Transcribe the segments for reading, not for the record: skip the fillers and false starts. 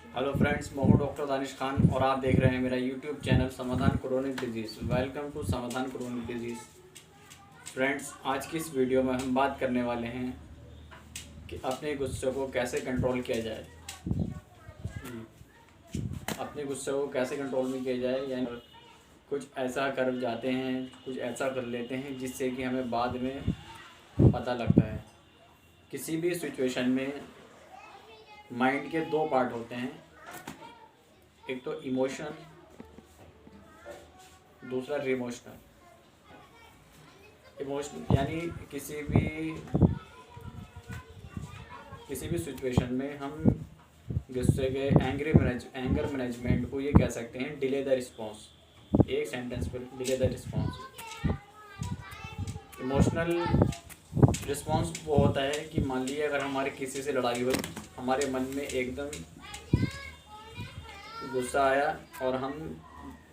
Hello friends, मैं हूं doctor Danish Khan और आप देख रहे हैं मेरा यूट्यूब चैनल समाधान क्रोनिक डिजीज़। वेलकम टू समाधान क्रोनिक डिजीज़। फ्रेंड्स, आज की इस वीडियो में हम बात करने वाले हैं कि अपने गुस्से को कैसे कंट्रोल किया जाए। अपने गुस्से को कैसे कंट्रोल में किया जाए, यानी कुछ ऐसा कर जाते हैं, कुछ ऐसा कर लेते हैं जिससे कि हमें बाद में पता लगता है। किसी भी सिचुएशन में माइंड के दो पार्ट होते हैं, एक तो इमोशन, दूसरा रिमोशनल। इमोशन यानी किसी भी सिचुएशन में हम गुस्से के एंगर मैनेजमेंट को ये कह सकते हैं डिले द रिस्पॉन्स। एक सेंटेंस पर delay the response. Emotional response वो होता है कि मान लीजिए अगर हमारे किसी से लड़ाई हुई, हमारे मन में एकदम गुस्सा आया और हम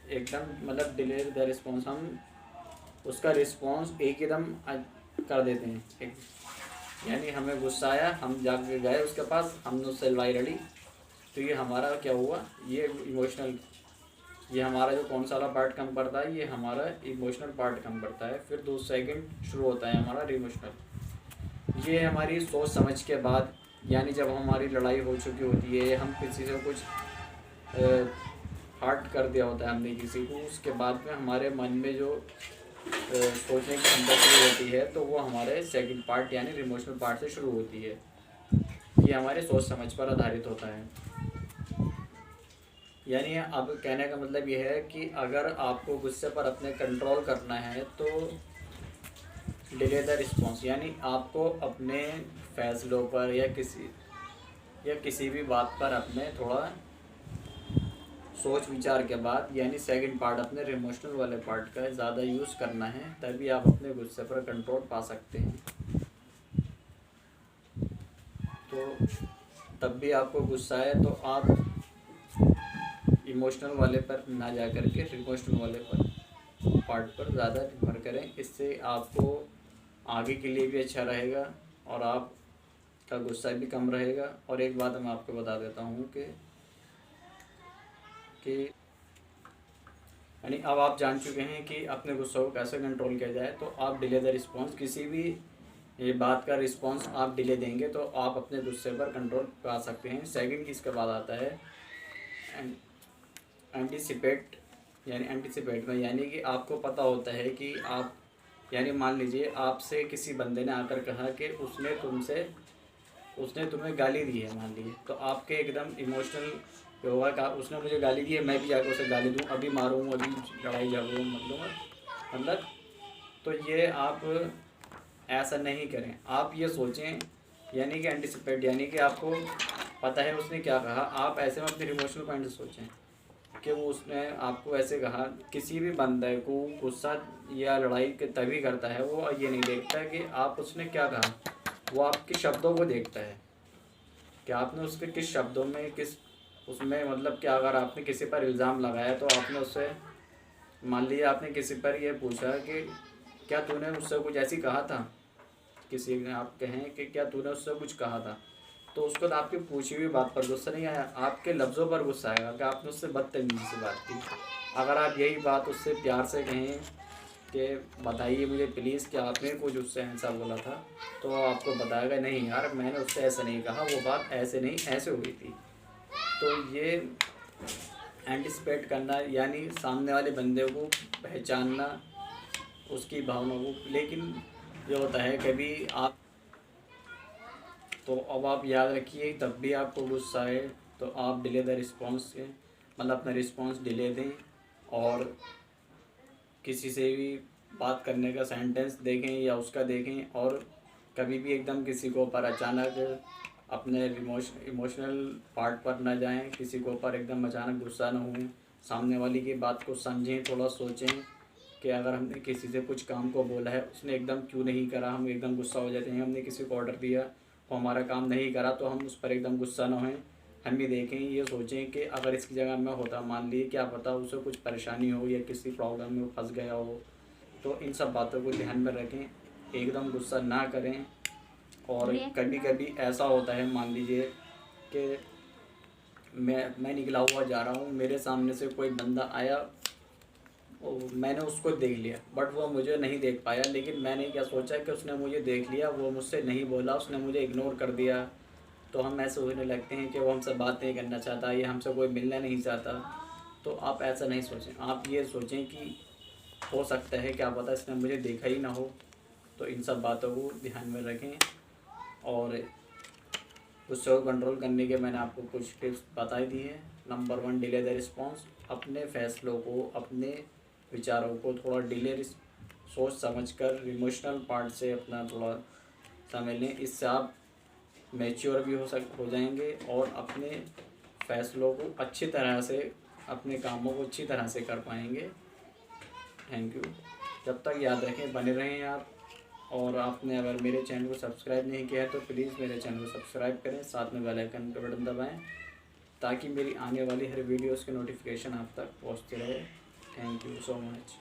एकदम मतलब डिले द रिस्पॉन्स, हम उसका रिस्पॉन्स एकदम कर देते हैं। यानी हमें गुस्सा आया, हम जाके गए उसके पास, हमने उससे लड़ाई लड़ी, तो ये हमारा क्या हुआ, ये इमोशनल, ये हमारा जो कौन सा वाला पार्ट कम पड़ता है, ये हमारा इमोशनल पार्ट कम पड़ता है। फिर 2 सेकंड शुरू होता है हमारा इमोशनल। ये हमारी सोच समझ के बाद, यानी जब हमारी लड़ाई हो चुकी होती है, हम किसी से कुछ हर्ट कर दिया होता है हमने किसी को, उसके बाद में हमारे मन में जो सोचने की क्षमता शुरू होती है, तो वो हमारे सेकंड पार्ट यानी इमोशनल पार्ट से शुरू होती है। ये हमारे सोच समझ पर आधारित होता है। यानी अब कहने का मतलब ये है कि अगर आपको गुस्से पर अपने कंट्रोल करना है तो डिले द रिस्पॉन्स, यानी आपको अपने फैसलों पर या किसी भी बात पर अपने थोड़ा सोच विचार के बाद, यानी सेकंड पार्ट अपने इमोशनल वाले पार्ट का ज़्यादा यूज़ करना है, तभी आप अपने गुस्से पर कंट्रोल पा सकते हैं। तो तब भी आपको गुस्सा है तो आप इमोशनल वाले पर ना जा कर के इमोशनल वाले पर पार्ट पर ज़्यादा निर्भर करें। इससे आपको आगे के लिए भी अच्छा रहेगा और आपका गुस्सा भी कम रहेगा। और एक बात मैं आपको बता देता हूँ कि यानी अब आप जान चुके हैं कि अपने गुस्से को कैसे कंट्रोल किया जाए। तो आप डिले द रिस्पॉन्स, किसी भी ये बात का रिस्पॉन्स आप डिले देंगे तो आप अपने गुस्से पर कंट्रोल पा सकते हैं। सेकंड इसके बाद आता है एंटीसिपेट, यानी एंटीसिपेट में, यानी कि आपको पता होता है कि आप, यानी मान लीजिए आपसे किसी बंदे ने आकर कहा कि उसने तुम्हें गाली दी है, मान लीजिए, तो आपके एकदम इमोशनल होगा का उसने मुझे गाली दी है, मैं भी जाकर उसे गाली दूँ, अभी मारूँ, अभी लड़ाई झगड़ूँ, मतलब तो ये आप ऐसा नहीं करें। आप ये सोचें, यानी कि एंटिसिपेट, यानी कि आपको पता है उसने क्या कहा, आप ऐसे में अपने इमोशनल पॉइंट से सोचें कि वो उसने आपको ऐसे कहा। किसी भी बंदे को गुस्सा या लड़ाई के तभी करता है, वो ये नहीं देखता कि आप उसने क्या कहा, वो आपके शब्दों को देखता है कि आपने उसके किस शब्दों में, किस उसमें, मतलब क्या, अगर आपने किसी पर इल्ज़ाम लगाया तो आपने उससे, मान लीजिए आपने किसी पर यह पूछा कि क्या तूने उससे कुछ ऐसी कहा था, किसी ने आप कहें कि क्या तूने उससे कुछ कहा था, तो उसको तो आपकी पूछी हुई बात पर गुस्सा नहीं आया, आपके लफ्ज़ों पर गुस्सा आएगा कि आपने उससे बदतमीज़ी से बात की। अगर आप यही बात उससे प्यार से कहें कि बताइए मुझे प्लीज़ कि आपने कुछ उससे ऐसा बोला था, तो आपको बताएगा नहीं यार मैंने उससे ऐसा नहीं कहा, वो बात ऐसे नहीं ऐसे हुई थी। तो ये एंटिसिपेट करना, यानी सामने वाले बंदे को पहचानना, उसकी भावनाओं को। लेकिन जो होता है कभी आप, तो अब आप याद रखिए, तब भी आपको गुस्सा आए तो आप डिले द रिस्पॉन्स से, मतलब अपना रिस्पॉन्स डिले दें, और किसी से भी बात करने का सेंटेंस देखें या उसका देखें, और कभी भी एकदम किसी को ऊपर अचानक अपने इमोशनल पार्ट पर ना जाएं, किसी को ऊपर एकदम अचानक गुस्सा ना हो। सामने वाली की बात को समझें, थोड़ा सोचें कि अगर हमने किसी से कुछ काम को बोला है, उसने एकदम क्यों नहीं करा, हम एकदम गुस्सा हो जाते हैं। हमने किसी को ऑर्डर दिया, वो हमारा काम नहीं करा, तो हम उस पर एकदम गुस्सा ना हों। हम भी देखें, ये सोचें कि अगर इसकी जगह मैं होता, मान लीजिए क्या पता उसे कुछ परेशानी हो या किसी प्रॉब्लम में फंस गया हो, तो इन सब बातों को ध्यान में रखें, एकदम गुस्सा ना करें। और कभी कभी ऐसा होता है, मान लीजिए कि मैं निकला हुआ जा रहा हूँ, मेरे सामने से कोई बंदा आया, मैंने उसको देख लिया बट वो मुझे नहीं देख पाया, लेकिन मैंने क्या सोचा कि उसने मुझे देख लिया, वो मुझसे नहीं बोला, उसने मुझे इग्नोर कर दिया। तो हम ऐसे होने लगते हैं कि वो हमसे बात नहीं करना चाहता या हमसे कोई मिलना नहीं चाहता। तो आप ऐसा नहीं सोचें, आप ये सोचें कि हो सकता है, क्या पता इसने मुझे देखा ही ना हो। तो इन सब बातों को ध्यान में रखें। और गुस्से को कंट्रोल करने के मैंने आपको कुछ टिप्स बता दी हैं। Number 1, delay the response. अपने फैसलों को, अपने विचारों को थोड़ा सोच समझ कर इमोशनल पार्ट से अपना थोड़ा समझ लें। इससे आप मैच्योर भी हो जाएंगे और अपने फैसलों को अच्छी तरह से, अपने कामों को अच्छी तरह से कर पाएंगे। Thank you. जब तक याद रखें, बने रहें आप। और आपने अगर मेरे चैनल को सब्सक्राइब नहीं किया है तो प्लीज़ मेरे चैनल को सब्सक्राइब करें, साथ में बेल आइकन का बटन दबाएं ताकि मेरी आने वाली हर वीडियोस के नोटिफिकेशन आप तक पहुंचते रहे। Thank you so much.